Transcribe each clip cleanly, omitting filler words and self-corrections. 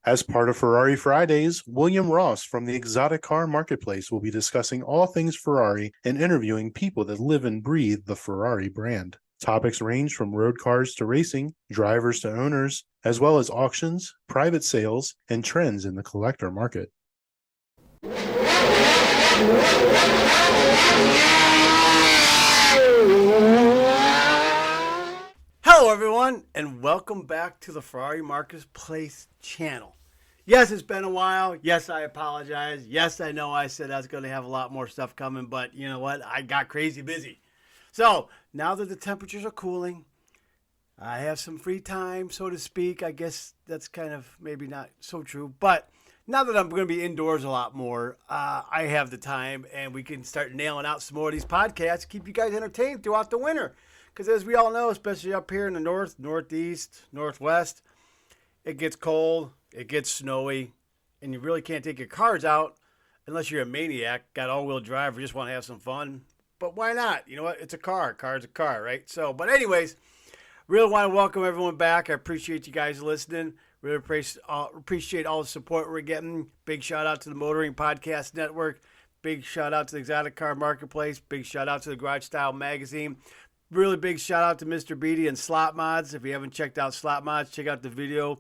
As part of Ferrari Fridays, William Ross from the Exotic Car Marketplace will be discussing all things Ferrari and interviewing people that live and breathe the Ferrari brand. Topics range from road cars to racing, drivers to owners, as well as auctions, private sales, and trends in the collector market. Hello everyone, and welcome back to the Ferrari Marketplace channel. Yes, it's been a while. Yes, I apologize. Yes, I know I said I was going to have a lot more stuff coming, but you know what? I got crazy busy. So now that the temperatures are cooling, I have some free time, so to speak. I guess that's kind of maybe not so true, but now that I'm going to be indoors a lot more, I have the time, and we can start nailing out some more of these podcasts, keep you guys entertained throughout the winter. Because as we all know, especially up here in the north, northeast, northwest, it gets cold, it gets snowy, and you really can't take your cars out unless you're a maniac, got all-wheel drive, or just want to have some fun. But why not? You know what? It's a car. Car's a car, right? So, but anyways, really want to welcome everyone back. I appreciate you guys listening. Really appreciate all the support we're getting. Big shout out to the Motoring Podcast Network. Big shout out to the Exotic Car Marketplace. Big shout out to the Garage Style Magazine. Really big shout out to Mr. Beatty and Slot Mods. If you haven't checked out Slot Mods, check out the video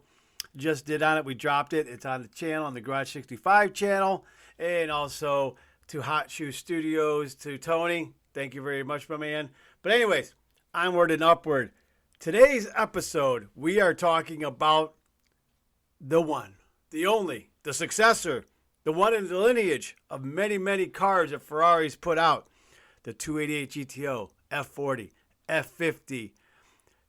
just did on it. We dropped it. It's on the channel, on the Garage 65 channel. And also to Hot Shoe Studios, to Tony. Thank you very much, my man. But anyways, onward and upward. Today's episode, we are talking about the one, the only, the successor, the one in the lineage of many, many cars that Ferrari's put out. The 288 GTO, F40, F50.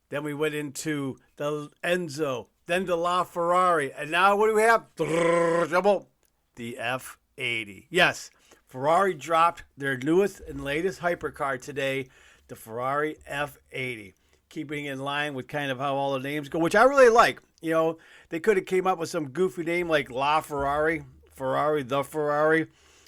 Then we went into the Enzo, then the LaFerrari, and now what do we have? The F80. Yes, Ferrari dropped their newest and latest hypercar today, the Ferrari F80. Keeping in line with kind of how all the names go, which I really like. You know, they could have came up with some goofy name like LaFerrari, Ferrari, the Ferrari,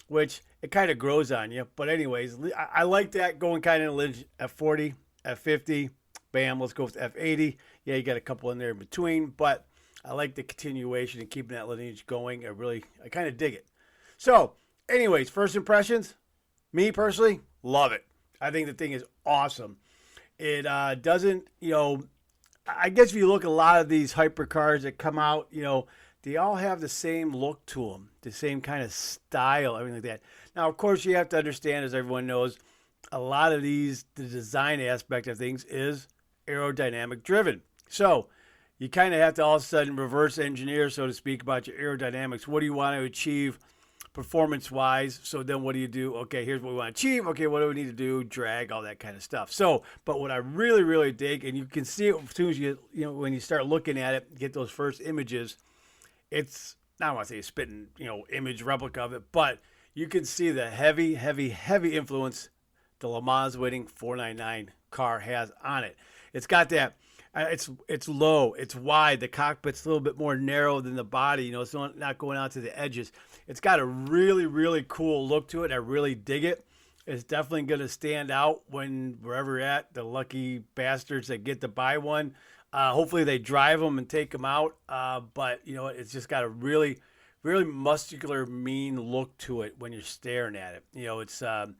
which it kind of grows on you. But anyways, I like that going kind of F40, F50, bam, let's go with F80. Yeah, you got a couple in there in between, but I like the continuation and keeping that lineage going. I kind of dig it. So anyways, first impressions, me personally, love it. I think the thing is awesome. It doesn't, you know, I guess if you look at a lot of these hypercars that come out, you know, they all have the same look to them, the same kind of style, everything like that. Now, of course, you have to understand, as everyone knows, a lot of these, the design aspect of things is aerodynamic driven. So you kind of have to all of a sudden reverse engineer, so to speak, about your aerodynamics. What do you want to achieve performance-wise? So then what do you do? Okay, here's what we want to achieve. Okay, what do we need to do? Drag, all that kind of stuff. So, but what I really, really dig, and you can see it as soon as you know, when you start looking at it, get those first images, it's, I don't want to say a spitting, you know, image replica of it, but you can see the heavy, heavy, heavy influence the Le Mans winning 499 car has on it. It's got that, it's low, it's wide, the cockpit's a little bit more narrow than the body, you know, it's not going out to the edges. It's got a really, really cool look to it. I really dig it. It's definitely going to stand out when wherever you're at, the lucky bastards that get to buy one. Hopefully they drive them and take them out. But, you know, it's just got a really, really muscular, mean look to it when you're staring at it. You know, it's the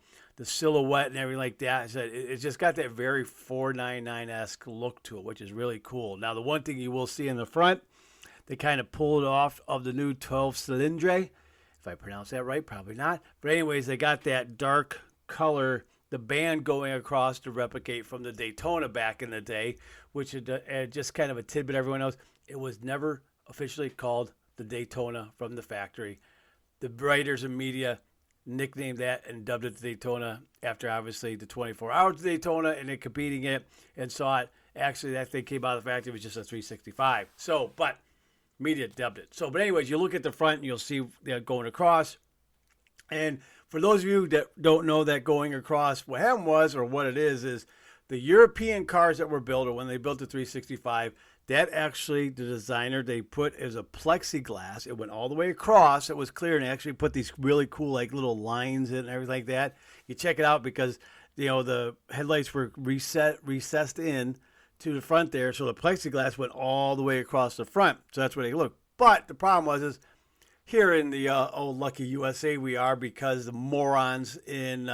silhouette and everything like that. It's just got that very 499-esque look to it, which is really cool. Now, the one thing you will see in the front, they kind of pulled off of the new 12 Cylindre. If I pronounce that right, probably not. But anyways, they got that dark color, the band going across to replicate from the Daytona back in the day, which is just kind of a tidbit everyone knows. It was never officially called the Daytona from the factory. The writers and media nicknamed that and dubbed it the Daytona after obviously the 24 Hours of Daytona and then competing it and saw it. Actually, that thing came out of the factory, it was just a 365. So, but media dubbed it. So, but anyways, you look at the front and you'll see that going across. And for those of you that don't know that going across, what happened was, or what it is the European cars that were built, or when they built the 365, that actually, the designer, they put as a plexiglass. It went all the way across. It was clear, and they actually put these really cool, like, little lines in and everything like that. You check it out because, you know, the headlights were recessed in to the front there, so the plexiglass went all the way across the front. So that's where they look But the problem was here in the old lucky USA we are, because the morons in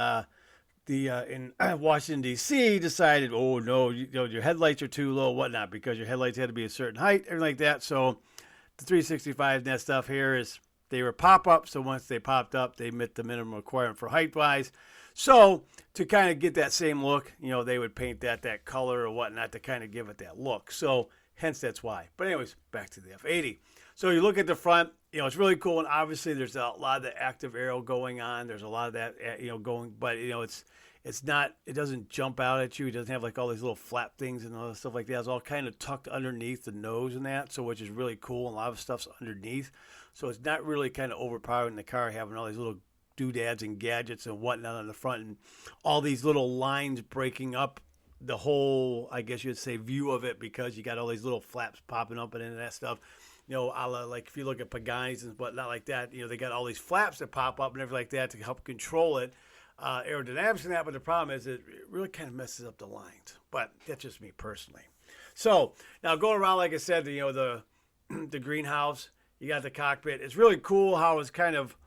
in Washington D.C. decided, oh no, your headlights are too low, whatnot, because your headlights had to be a certain height, everything like that. So the 365 and that stuff here is they were pop up. So once they popped up, they met the minimum requirement for height wise. So to kind of get that same look, they would paint that color or whatnot to kind of give it that look. So hence that's why. But anyways, back to the F80. So you look at the front, it's really cool, and obviously there's a lot of the active aero going on. There's a lot of that, going, but it's not, it doesn't jump out at you. It doesn't have like all these little flap things and all that stuff like that. It's all kind of tucked underneath the nose and that, so which is really cool. And a lot of stuff's underneath, so it's not really kind of overpowering the car, having all these little doodads and gadgets and whatnot on the front, and all these little lines breaking up the whole, I guess you'd say, view of it, because you got all these little flaps popping up and into that stuff. A la, like if you look at Paganis and whatnot like that, they got all these flaps that pop up and everything like that to help control it, aerodynamics and that. But the problem is it really kind of messes up the lines. But that's just me personally. So now going around, like I said, the greenhouse, you got the cockpit. It's really cool how it's kind of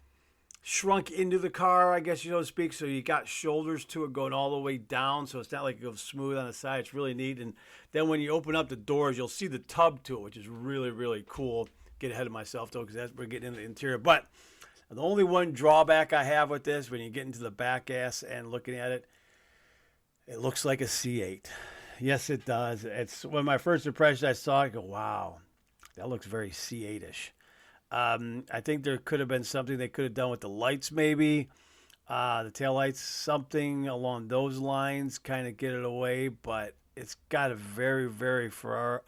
shrunk into the car, I guess, so to speak. So you got shoulders to it going all the way down, so it's not like it goes smooth on the side. It's really neat. And then when you open up the doors, you'll see the tub to it, which is really, really cool. Get ahead of myself though, because we're getting into the interior. But the only one drawback I have with this, when you get into the back ass and looking at it, it looks like a C8. Yes, it does. It's when my first impression I saw it, I go, wow, that looks very C8-ish. I think there could have been something they could have done with the lights, maybe the tail lights, something along those lines, kind of get it away. But it's got a very, very Ferrari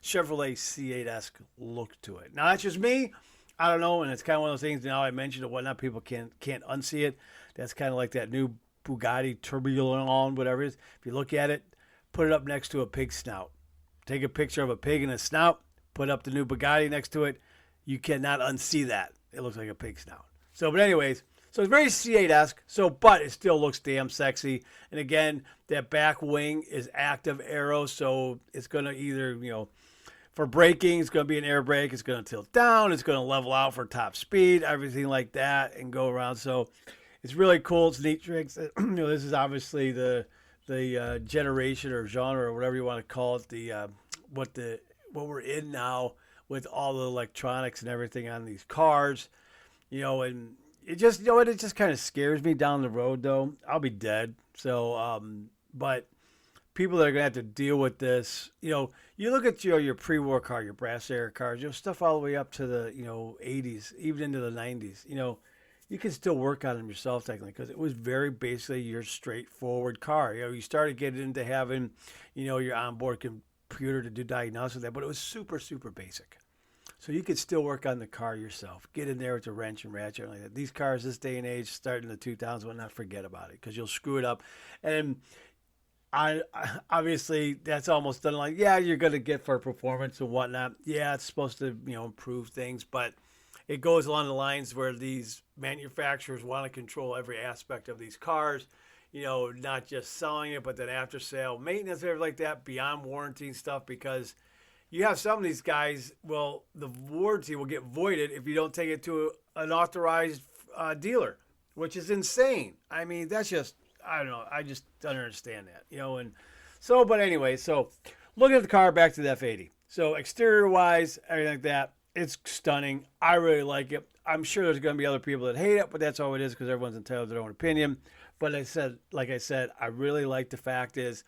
Chevrolet C8-esque look to it. Now that's just me. I don't know, and it's kind of one of those things. Now I mentioned it, whatnot, people can't unsee it. That's kind of like that new Bugatti Tourbillon, whatever it is. If you look at it, put it up next to a pig snout. Take a picture of a pig and a snout. Put up the new Bugatti next to it. You cannot unsee that. It looks like a pig snout. So, but anyways, so it's very C8-esque. So, but it still looks damn sexy. And again, that back wing is active aero. So it's going to either, for braking, it's going to be an air brake. It's going to tilt down. It's going to level out for top speed, everything like that, and go around. So it's really cool. It's neat tricks. This is obviously the generation or genre or whatever you want to call it. What we're in now, with all the electronics and everything on these cars, and it just, it just kind of scares me down the road though. I'll be dead. So, but people that are going to have to deal with this, you look at your pre-war car, your brass air cars, stuff all the way up to the, 80s, even into the 90s, you can still work on them yourself technically, because it was very basically your straightforward car. You started getting into having, your onboard computer to do diagnosis of that, but it was super, super basic. So you could still work on the car yourself. Get in there with a wrench and ratchet like that. These cars this day and age, starting in the 2000s, will not forget about it, because you'll screw it up. And I obviously that's almost done. Like, yeah, you're going to get for performance and whatnot. Yeah, it's supposed to improve things, but it goes along the lines where these manufacturers want to control every aspect of these cars. Not just selling it, but then after sale maintenance, everything like that, beyond warranty and stuff, because you have some of these guys, well, the warranty will get voided if you don't take it to an authorized dealer, which is insane. I mean, that's just, I don't know. I just don't understand that, and so, but anyway, so looking at the car, back to the F80. So exterior wise, everything like that, it's stunning. I really like it. I'm sure there's going to be other people that hate it, but that's all it is, because everyone's entitled to their own opinion. But like I said, I really like the fact is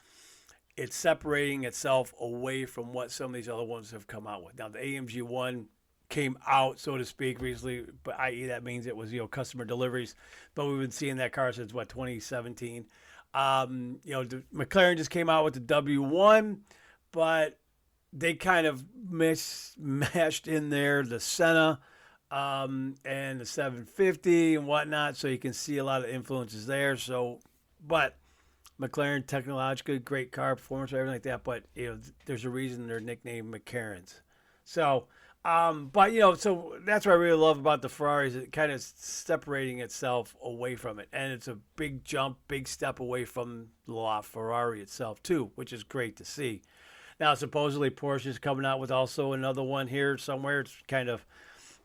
it's separating itself away from what some of these other ones have come out with. Now, the AMG 1 came out, so to speak, recently, but i.e. that means it was, customer deliveries. But we've been seeing that car since, 2017. The McLaren just came out with the W1, but they kind of mashed in there the Senna and the 750 and whatnot, so you can see a lot of influences there. So, but McLaren, technologically great car, performance, everything like that. But there's a reason they're nicknamed McLarens. So, but so that's what I really love about the Ferrari, is it kind of separating itself away from it, and it's a big jump, big step away from the LaFerrari itself too, which is great to see. Now, supposedly Porsche is coming out with also another one here somewhere. It's kind of,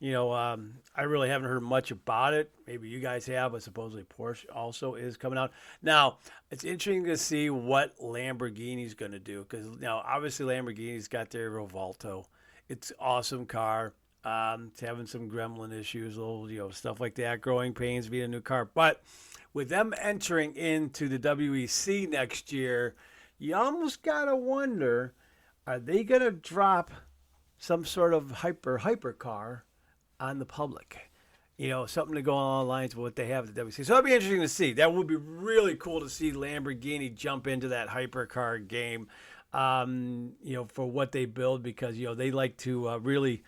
I really haven't heard much about it. Maybe you guys have, but supposedly Porsche also is coming out. Now, it's interesting to see what Lamborghini's going to do because now, obviously, Lamborghini's got their Revolto. It's an awesome car. It's having some gremlin issues, little, stuff like that, growing pains, being a new car. But with them entering into the WEC next year, you almost got to wonder, are they going to drop some sort of hypercar on the public? Something to go along the lines of what they have at the WEC. So that'd be interesting to see. That would be really cool to see Lamborghini jump into that hypercar game, for what they build because, they like to really,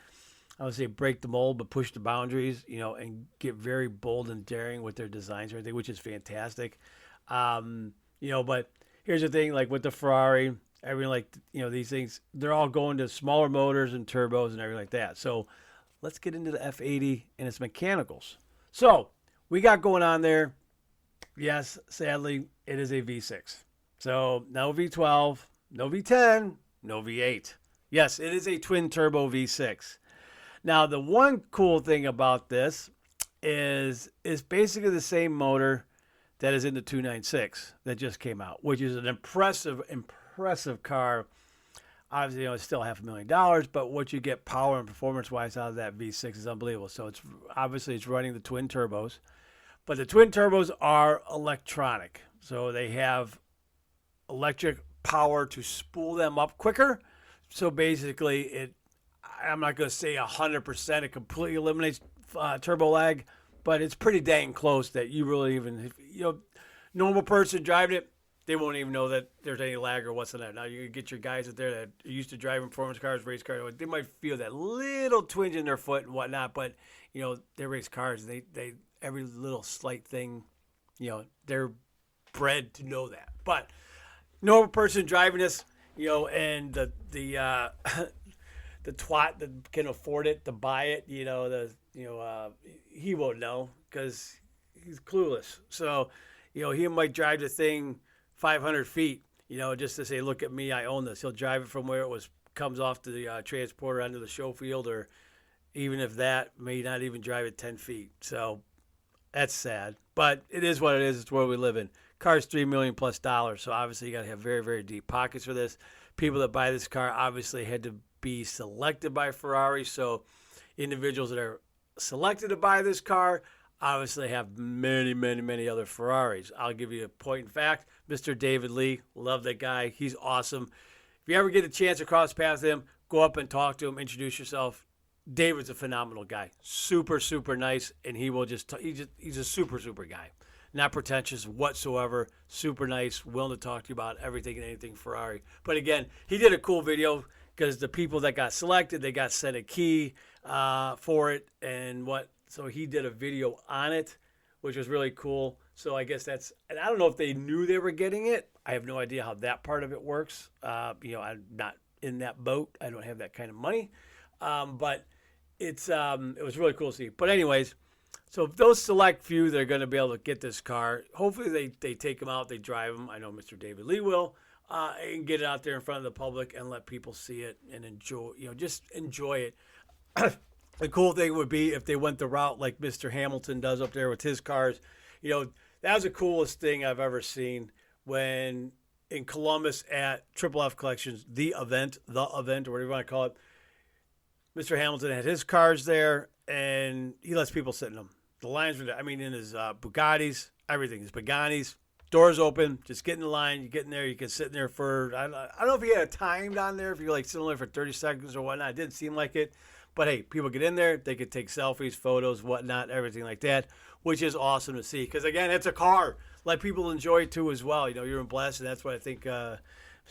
I would say, break the mold, but push the boundaries, and get very bold and daring with their designs and everything, which is fantastic. But here's the thing, like with the Ferrari, everything these things, they're all going to smaller motors and turbos and everything like that. So let's get into the F80 and its mechanicals. So we got going on there. Yes, sadly, it is a V6. So no V12, no V10, no V8. Yes, it is a twin turbo V6. Now, the one cool thing about this is it's basically the same motor that is in the 296 that just came out, which is an impressive car. Obviously, it's still $500,000, but what you get power and performance-wise out of that V6 is unbelievable. So it's running the twin turbos, but the twin turbos are electronic. So they have electric power to spool them up quicker. So basically, I'm not going to say 100%, it completely eliminates turbo lag, but it's pretty dang close that you really even, normal person driving it, they won't even know that there's any lag or what's in there. Now, you get your guys out there that are used to driving performance cars, race cars, they might feel that little twinge in their foot and whatnot, but, they're race cars. They every little slight thing, they're bred to know that. But normal person driving this, and the twat that can afford it to buy it, he won't know because he's clueless. So, he might drive the thing 500 feet, just to say, look at me, I own this. He'll drive it from where it comes off the transporter onto the show field, or even if that, may not even drive it 10 feet. So that's sad, but it is what it is. It's where we live in. Car's $3 million plus. So obviously you got to have very, very deep pockets for this. People that buy this car obviously had to be selected by Ferrari. So individuals that are selected to buy this car obviously have many, many, many other Ferraris. I'll give you a point in fact. Mr. David Lee, love that guy. He's awesome. If you ever get a chance to cross paths with him, go up and talk to him, introduce yourself. David's a phenomenal guy. Super, super nice, and he will he's a super, super guy. Not pretentious whatsoever. Super nice, willing to talk to you about everything and anything Ferrari. But again, he did a cool video because the people that got selected, they got sent a key for it and what. So he did a video on it, which was really cool. So I guess and I don't know if they knew they were getting it. I have no idea how that part of it works. I'm not in that boat. I don't have that kind of money. But it was really cool to see. But anyways, so those select few that are going to be able to get this car, hopefully they take them out, they drive them. I know Mr. David Lee will, and get it out there in front of the public and let people see it and enjoy, just enjoy it. The cool thing would be if they went the route like Mr. Hamilton does up there with his cars. That was the coolest thing I've ever seen when in Columbus at Triple F Collections, the event, or whatever you want to call it. Mr. Hamilton had his cars there, and he lets people sit in them. The lines were there. I mean, in his Bugattis, everything. His Pagani's, doors open, just get in the line. You get in there, you can sit in there for, I don't know if he had it timed on there, if you're like sitting there for 30 seconds or whatnot. It didn't seem like it. But hey, people get in there, they could take selfies, photos, whatnot, everything like that, which is awesome to see. Because again, it's a car. Let people enjoy it too as well. You're blessed, and that's what I think Mr.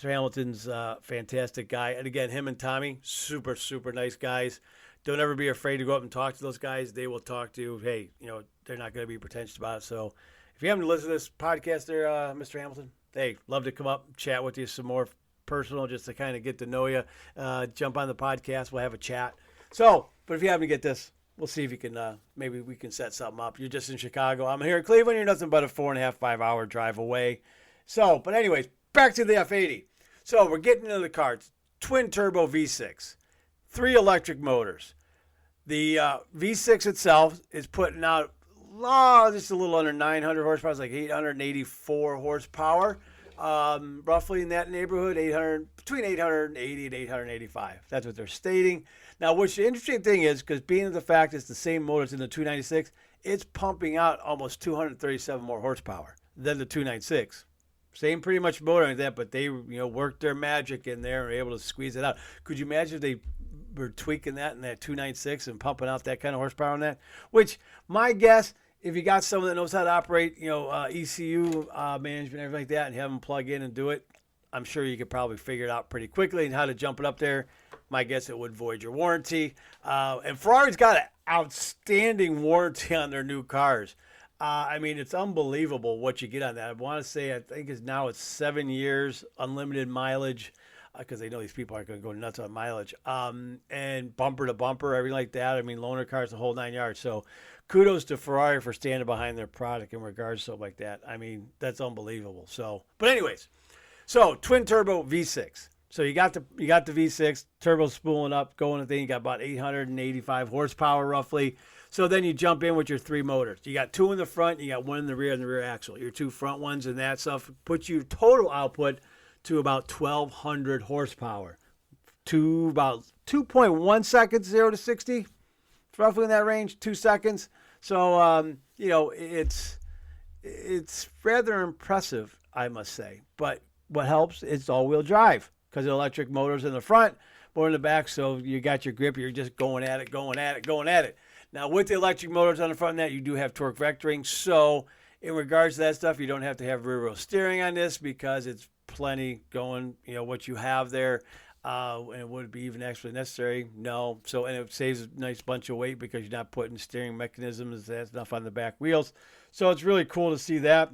Hamilton's a fantastic guy. And again, him and Tommy, super, super nice guys. Don't ever be afraid to go up and talk to those guys. They will talk to you. Hey, they're not going to be pretentious about it. So if you haven't listened to this podcast there, Mr. Hamilton, hey, love to come up and chat with you some more personal, just to kind of get to know you. Jump on the podcast. We'll have a chat. So, but if you happen to get this, we'll see if you can, maybe we can set something up. You're just in Chicago. I'm here in Cleveland. You're nothing but a 4.5, 5 hour drive away. So, but anyways, back to the F80. So we're getting into the cards. twin turbo V6, 3 electric motors. The V6 itself is putting out just a little under 900 horsepower. It's like 884 horsepower, roughly in that neighborhood, between 880 and 885. That's what they're stating. Now, which the interesting thing is, because being the fact it's the same motors in the 296, it's pumping out almost 237 more horsepower than the 296. Same pretty much motor like that, but they worked their magic in there and were able to squeeze it out. Could you imagine if they were tweaking that in that 296 and pumping out that kind of horsepower on that? Which, my guess, if you got someone that knows how to operate, ECU management, everything like that, and have them plug in and do it, I'm sure you could probably figure it out pretty quickly and how to jump it up there. My guess, it would void your warranty. And Ferrari's got an outstanding warranty on their new cars. I mean, it's unbelievable what you get on that. I want to say, I think it's 7 years, unlimited mileage, because they know these people aren't going to go nuts on mileage. And bumper to bumper, everything like that. I mean, loaner cars, the whole 9 yards. So kudos to Ferrari for standing behind their product in regards to something like that. I mean, that's unbelievable. So, but anyways, so twin turbo V6. So you got the V6, turbo spooling up, going, I think you got about 885 horsepower roughly. So then you jump in with your 3 motors. You got 2 in the front, you got 1 in the rear and the rear axle. Your 2 front ones and that stuff puts your total output to about 1,200 horsepower. To about 2.1 seconds, 0 to 60. It's roughly in that range, 2 seconds. So, it's rather impressive, I must say. But what helps is all-wheel drive, because the electric motor's in the front, more in the back, so you got your grip. You're just going at it. Now, with the electric motors on the front of that, you do have torque vectoring. So, in regards to that stuff, you don't have to have rear wheel steering on this because it's plenty going, what you have there. And would it be even actually necessary? No. So, and it saves a nice bunch of weight because you're not putting steering mechanisms and stuff on the back wheels. So, it's really cool to see that.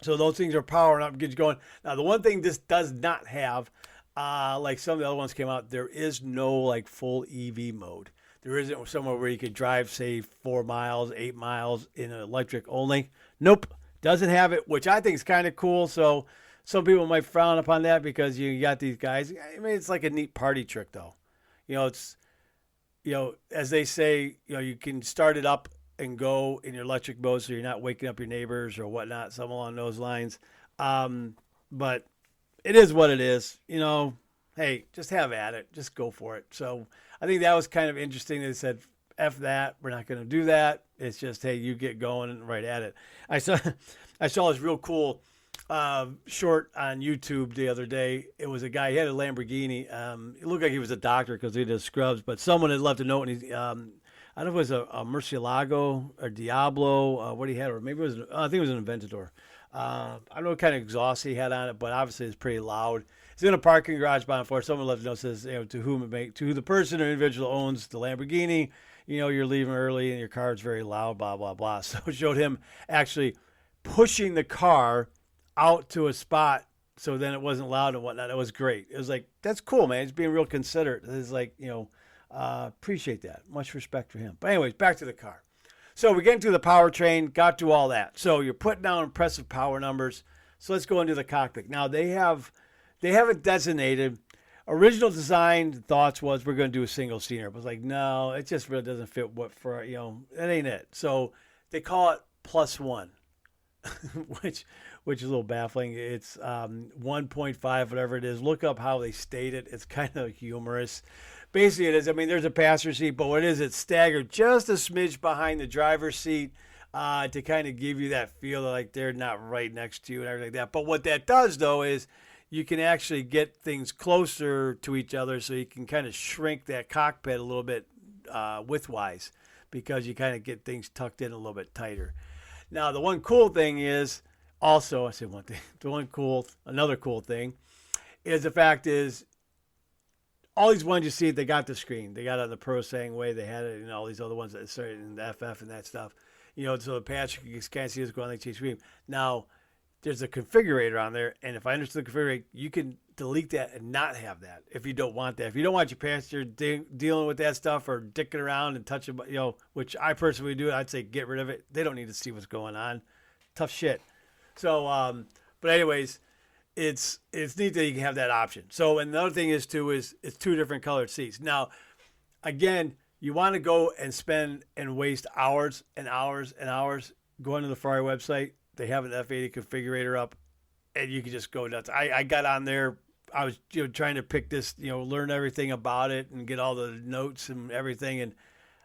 So, those things are powering up and get you going. Now, the one thing this does not have, like some of the other ones came out, there is no full EV mode. There isn't somewhere where you could drive, say, 4 miles, 8 miles in electric only. Nope, doesn't have it, which I think is kind of cool. So some people might frown upon that because you got these guys. I mean, it's like a neat party trick, though. It's, as they say, you can start it up and go in your electric mode so you're not waking up your neighbors or whatnot, something along those lines. But it is what it is. Hey, just have at it. Just go for it. So I think that was kind of interesting. They said, F that. We're not going to do that. It's just, hey, you get going and right at it. I saw this real cool short on YouTube the other day. It was a guy, he had a Lamborghini. It looked like he was a doctor because he did scrubs, but someone had left a note, and he, I don't know if it was a Murcielago or Diablo, what he had, or maybe it was, I think it was an Aventador. I don't know what kind of exhaust he had on it, but obviously it's pretty loud. It's in a parking garage by and forth. Someone left a note that says, to whom the person or individual owns the Lamborghini, you're leaving early and your car is very loud, blah, blah, blah. So it showed him actually pushing the car out to a spot so then it wasn't loud and whatnot. It was great. It was like, that's cool, man. He's being real considerate. It's like, appreciate that. Much respect for him. But anyways, back to the car. So we get into the powertrain, got to all that. So you're putting down impressive power numbers. So let's go into the cockpit. Now they have it designated. Original design thoughts was we're going to do a single seater. But I was like, no, it just really doesn't fit that ain't it. So they call it +1, which is a little baffling. It's 1.5, whatever it is. Look up how they state it. It's kind of humorous. Basically, it is. I mean, there's a passenger seat, but what it is, it's staggered just a smidge behind the driver's seat to kind of give you that feel like they're not right next to you and everything like that. But what that does, though, is you can actually get things closer to each other, so you can kind of shrink that cockpit a little bit widthwise because you kind of get things tucked in a little bit tighter. Now, the one cool thing is also, I said one thing, another cool thing is the fact is, all these ones you see, they got the screen. They got it on the Pro saying way. They had it in all these other ones that started in the FF and that stuff. So the patch, you can't see this going on the screen. Now, there's a configurator on there, and if I understand the configurator, you can delete that and not have that if you don't want that. If you don't want your passenger dealing with that stuff or dicking around and touching, which I personally do, I'd say get rid of it. They don't need to see what's going on. Tough shit. So, but anyways, it's neat that you can have that option. So, and the other thing is too is it's two different colored seats. Now, again, you want to go and spend and waste hours and hours and hours going to the Ferrari website. They have an F80 configurator up, and you can just go nuts. I got on there. I was trying to pick this, learn everything about it and get all the notes and everything. And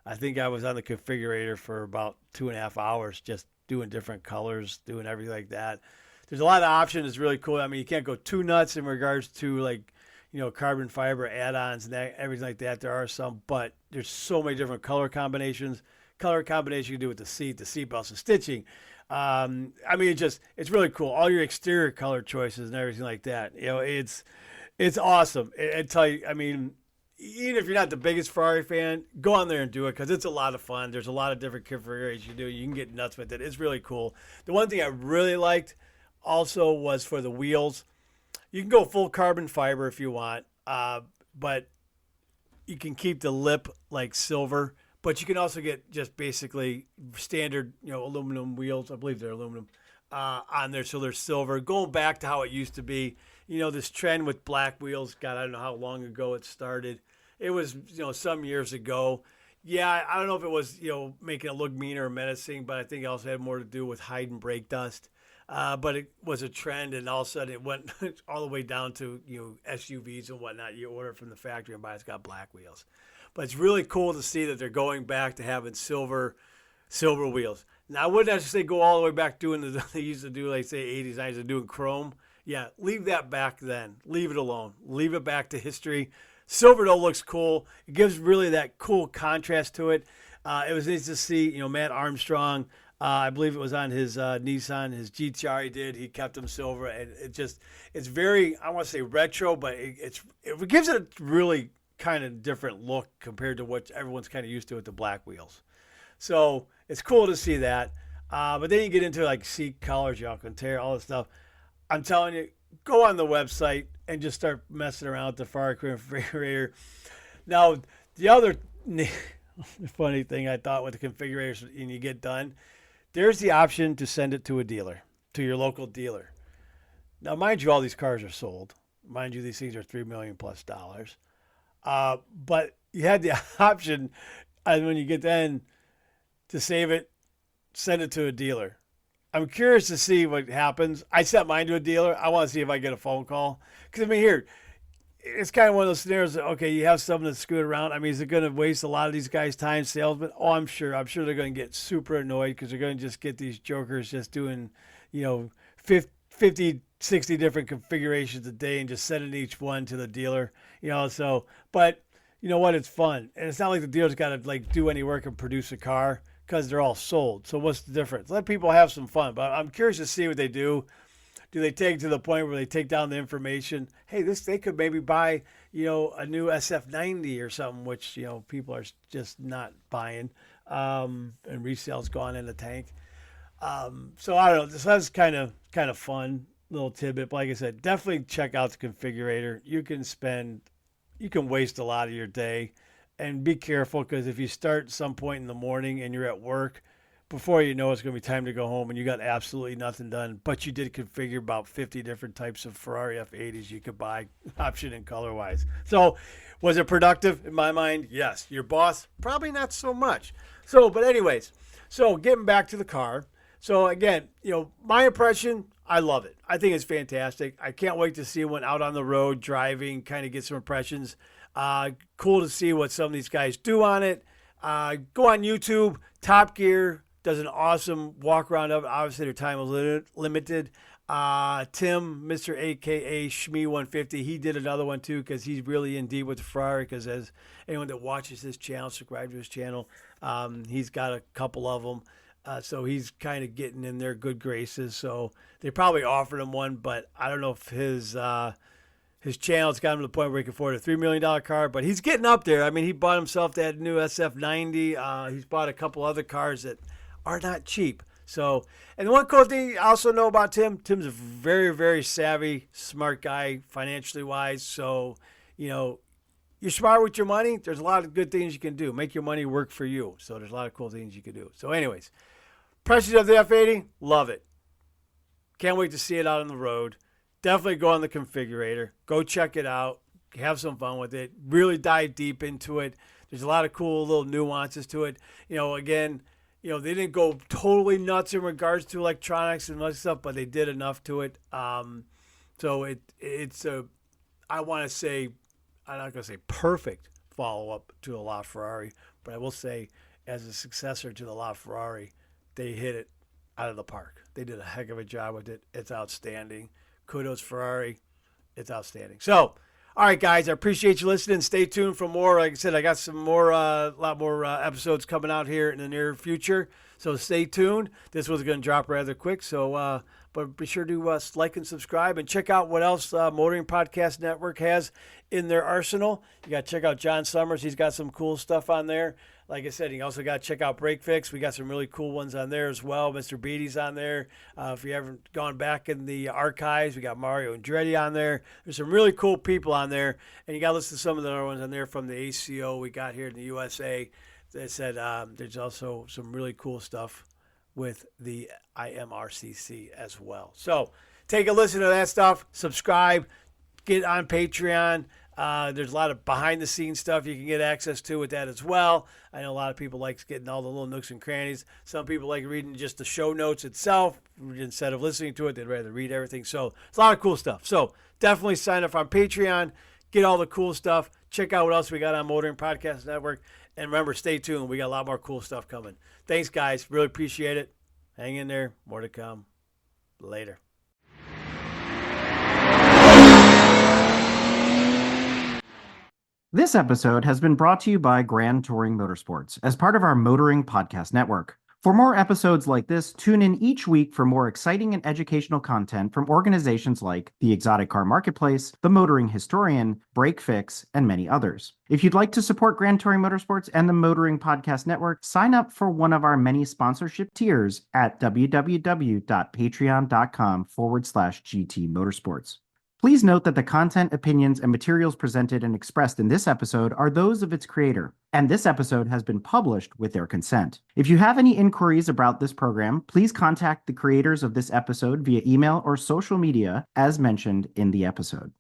I think I was on the configurator for about 2.5 hours, just doing different colors, doing everything like that. There's a lot of options. It's really cool. I mean, you can't go too nuts in regards to like, carbon fiber add-ons and everything like that. There are some, but there's so many different color combinations. Color combination you can do with the seat belts, and stitching. I mean, it's really cool. All your exterior color choices and everything like that. It's awesome. I tell you, I mean, even if you're not the biggest Ferrari fan, go on there and do it because it's a lot of fun. There's a lot of different configurations you do. You can get nuts with it. It's really cool. The one thing I really liked also was for the wheels. You can go full carbon fiber if you want, but you can keep the lip like silver. But you can also get just basically standard, aluminum wheels. I believe they're aluminum on there, so they're silver. Going back to how it used to be, this trend with black wheels. God, I don't know how long ago it started. It was, some years ago. Yeah, I don't know if it was, making it look meaner or menacing, but I think it also had more to do with hiding brake dust. But it was a trend, and all of a sudden it went all the way down to SUVs and whatnot. You order from the factory and buy it's got black wheels. But it's really cool to see that they're going back to having silver wheels. Now, I wouldn't necessarily go all the way back doing they used to do, like, say, 80s, 90s, doing chrome. Yeah, leave that back then. Leave it alone. Leave it back to history. Silver, though, looks cool. It gives really that cool contrast to it. It was nice to see, Matt Armstrong. I believe it was on his Nissan, his GTR he did. He kept them silver. And it's very, I want to say retro, but it gives it a really kind of different look compared to what everyone's kind of used to with the black wheels. So it's cool to see that. But then you get into like seat colors, Alcantara, all this stuff. I'm telling you, go on the website and just start messing around with the Ferrari configurator. Now, the other funny thing I thought with the configurators, and you get done, there's the option to send it to a dealer, to your local dealer. Now, mind you, all these cars are sold. Mind you, these things are $3 million plus. But you had the option, when you get in, to save it, send it to a dealer. I'm curious to see what happens. I sent mine to a dealer. I want to see if I get a phone call. Because, here, it's kind of one of those scenarios that, okay, you have someone that's screwed around. I mean, is it going to waste a lot of these guys' time, salesmen? Oh, I'm sure. I'm sure they're going to get super annoyed because they're going to just get these jokers just doing, 50, 60 different configurations a day and just sending each one to the dealer, but you know what? It's fun. And it's not like the dealer's got to do any work and produce a car because they're all sold. So what's the difference? Let people have some fun, but I'm curious to see what they do. Do they take to the point where they take down the information? Hey, they could maybe buy, a new SF90 or something, which, people are just not buying, and resale's gone in the tank. So I don't know. This is kind of fun little tidbit. But like I said, definitely check out the configurator. You can waste a lot of your day, and be careful because if you start some point in the morning and you're at work, before you know it's going to be time to go home and you got absolutely nothing done. But you did configure about 50 different types of Ferrari F80s you could buy, option and color wise. So was it productive? In my mind, yes. Your boss, probably not so much. So, but anyways, so getting back to the car. So again, my impression, I love it. I think it's fantastic. I can't wait to see one out on the road driving, kind of get some impressions. Cool to see what some of these guys do on it. Go on YouTube. Top Gear does an awesome walk around of it. Obviously, their time is limited. Tim, Mr. AKA Shmee150, he did another one too because he's really in deep with the Ferrari. Because as anyone that watches his channel, subscribe to his channel, he's got a couple of them. So he's kind of getting in their good graces. So they probably offered him one, but I don't know if his channel's got him to the point where he can afford a $3 million car. But he's getting up there. I mean, he bought himself that new SF90. He's bought a couple other cars that are not cheap. So, and the one cool thing I also know about Tim's a very, very savvy, smart guy, financially wise. So, you're smart with your money. There's a lot of good things you can do. Make your money work for you. So there's a lot of cool things you can do. So anyways, impressions of the F80, love it. Can't wait to see it out on the road. definitely go on the configurator. Go check it out. Have some fun with it. Really dive deep into it. There's a lot of cool little nuances to it. Again, they didn't go totally nuts in regards to electronics and other stuff, but they did enough to it. So it's I want to say, I'm not going to say perfect follow-up to the LaFerrari, but I will say as a successor to the LaFerrari, they hit it out of the park. They did a heck of a job with it. It's outstanding. Kudos, Ferrari. It's outstanding. So, all right, guys, I appreciate you listening. Stay tuned for more. Like I said, I got some more, a lot more episodes coming out here in the near future. So stay tuned. This was going to drop rather quick. So, but be sure to like and subscribe and check out what else Motoring Podcast Network has in their arsenal. You got to check out John Summers. He's got some cool stuff on there. Like I said, you also got to check out Break Fix. We got some really cool ones on there as well. Mr. Beatty's on there. If you haven't gone back in the archives, we got Mario Andretti on there. There's some really cool people on there. And you got to listen to some of the other ones on there from the ACO we got here in the USA. They said there's also some really cool stuff with the IMRCC as well. So take a listen to that stuff. Subscribe. Get on Patreon. There's a lot of behind-the-scenes stuff you can get access to with that as well. I know a lot of people like getting all the little nooks and crannies. Some people like reading just the show notes itself. Instead of listening to it, they'd rather read everything. So it's a lot of cool stuff. So definitely sign up on Patreon. Get all the cool stuff. Check out what else we got on Motoring Podcast Network. And remember, stay tuned. We got a lot more cool stuff coming. Thanks, guys. Really appreciate it. Hang in there. More to come. Later. This episode has been brought to you by Grand Touring Motorsports as part of our Motoring Podcast Network. For more episodes like this, tune in each week for more exciting and educational content from organizations like the Exotic Car Marketplace, the Motoring Historian, Break Fix, and many others. If you'd like to support Grand Touring Motorsports and the Motoring Podcast Network, sign up for one of our many sponsorship tiers at www.patreon.com/GT Motorsports. Please note that the content, opinions, and materials presented and expressed in this episode are those of its creator, and this episode has been published with their consent. If you have any inquiries about this program, please contact the creators of this episode via email or social media as mentioned in the episode.